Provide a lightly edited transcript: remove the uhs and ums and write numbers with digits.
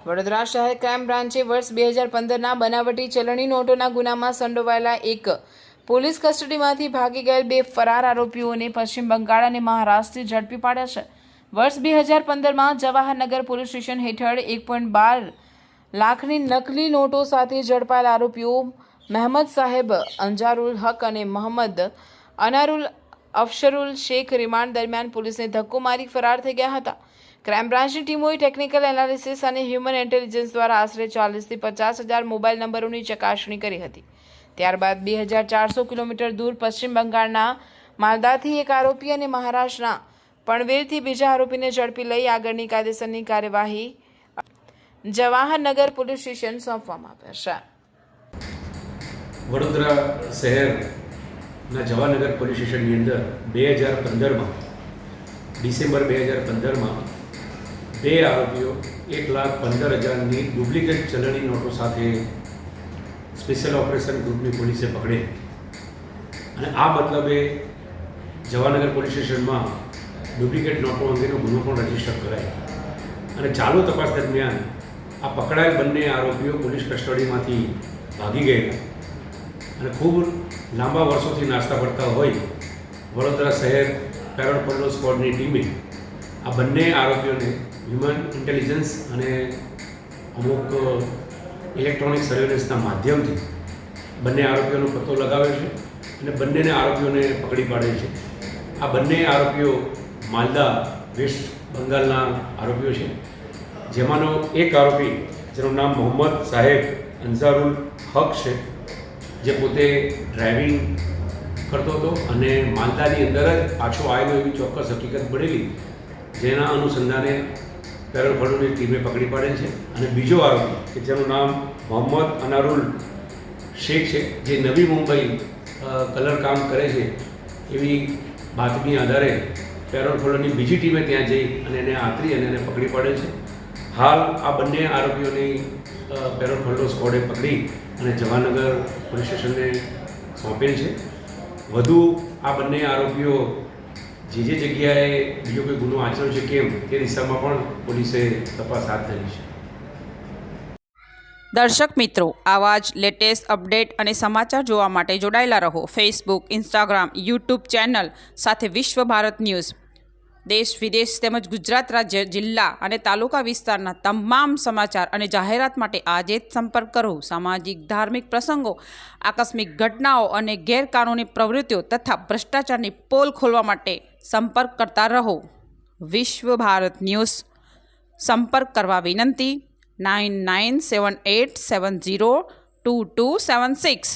વડોદરા શહેર ક્રાઇમ બ્રાન્ચે વર્ષ 2015ના બનાવટી ચલણી નોટોના ગુનામાં સંડોવાયેલા એક પોલીસ કસ્ટડીમાંથી ભાગી ગયેલ 2 ફરાર આરોપીઓને પશ્ચિમ બંગાળ અને મહારાષ્ટ્રથી ઝડપી પાડ્યા છે. વર્ષ 2015માં જવાહરનગર પોલીસ સ્ટેશન હેઠળ 1.12 લાખની નકલી નોટો સાથે ઝડપાયેલ આરોપીઓ મહેમદ સાહેબ અંજારુલ હક અને મોહમ્મદ અનારુલ અફશરુલ શેખ રિમાન્ડ દરમિયાન પોલીસને ધક્કો મારી ફરાર થઈ ગયા હતા. ક્રાઇમ બ્રાન્ચની ટીમોએ ટેકનિકલ એનાલિસિસ અને હ્યુમન ઇન્ટેલિજન્સ દ્વારા આશરે 40,000 થી 50,000 મોબાઈલ નંબરોની ચકાસણી કરી હતી. ત્યારબાદ 2,400 કિલોમીટર દૂર પશ્ચિમ બંગાળના માલદાથી એક આરોપી અને મહારાષ્ટ્રના પણવેલથી બીજા આરોપીને ઝડપી લઈ આગળની કાયદેસરની કાર્યવાહી જવાહરનગર પોલીસ સ્ટેશન સોંપવામાં આવ્યા છે. વડોદરા શહેરના જવાહરનગર પોલીસ સ્ટેશનની અંદર 2015માં ડિસેમ્બર 2015માં 2 આરોપીઓ 1,15,000ની ડુપ્લિકેટ ચલણી નોટો સાથે સ્પેશિયલ ઓપરેશન ગ્રુપની પોલીસે પકડે અને આ મતલબે જવાહરનગર પોલીસ સ્ટેશનમાં ડુપ્લિકેટ નોટો અંગેનો ગુનો પણ રજીસ્ટર કરાય અને ચાલુ તપાસ દરમિયાન આ પકડાયેલ બંને આરોપીઓ પોલીસ કસ્ટડીમાંથી ભાગી ગયેલા અને ખૂબ લાંબા વર્ષોથી નાસ્તા પડતા હોય વડોદરા શહેર પેરોલ પલ્લો સ્ક્વોડની ટીમે આ બંને આરોપીઓને હ્યુમન ઇન્ટેલિજન્સ અને અમુક ઇલેક્ટ્રોનિક સર્વેલન્સના માધ્યમથી બંને આરોપીઓનો પત્તો લગાવે છે અને બંનેને આરોપીઓને પકડી પાડે છે. આ બંને આરોપીઓ માલદા વેસ્ટ બંગાળના આરોપીઓ છે, જેમાંનો એક આરોપી જેનું નામ મોહમ્મદ સાહેબ અંજારુલ હક છે, જે પોતે ડ્રાઇવિંગ કરતો હતો અને માલદાની અંદર જ પાછો આવેલો એવી ચોક્કસ હકીકત મળેલી, જેના અનુસંધાને પેરોલ પલ્લોની ટીમે પકડી પાડેલ છે. અને બીજો આરોપી કે જેનું નામ મોહમ્મદ અનારુલ શેખ છે, જે નવી મુંબઈ કલર કામ કરે છે એવી બાતમી આધારે પેરોલ પલ્લોની બીજી ટીમે ત્યાં જઈ અને એને આંતરી અને એને પકડી પાડેલ છે. હાલ આ બંને આરોપીઓની પેરોલ પલ્લો સ્ક્વોડે પકડી અને જવાહરનગર પોલીસ સ્ટેશનને સોંપેલ છે. વધુ આ બંને આરોપીઓ જે જગ્યાએ બીજો કોઈ ગુનો આચર્યો છે કેમ તે દિશામાં પણ પોલીસે તપાસ હાથ ધરી છે. દર્શક મિત્રો, આવા જ લેટેસ્ટ અપડેટ અને સમાચાર જોવા માટે જોડાયેલા રહો ફેસબુક, ઇન્સ્ટાગ્રામ, યુટ્યુબ ચેનલ સાથે વિશ્વ ભારત ન્યૂઝ. દેશ વિદેશ તેમજ ગુજરાત રાજ્ય, જિલ્લા અને તાલુકા વિસ્તારના તમામ સમાચાર અને જાહેરાત માટે આજે જ સંપર્ક કરો. સામાજિક ધાર્મિક પ્રસંગો, આકસ્મિક ઘટનાઓ અને ગેરકાનૂની પ્રવૃત્તિઓ તથા ભ્રષ્ટાચારની પોલ ખોલવા માટે સંપર્ક કરતા રહો. વિશ્વ ભારત ન્યૂઝ. સંપર્ક કરવા વિનંતી 9978702276.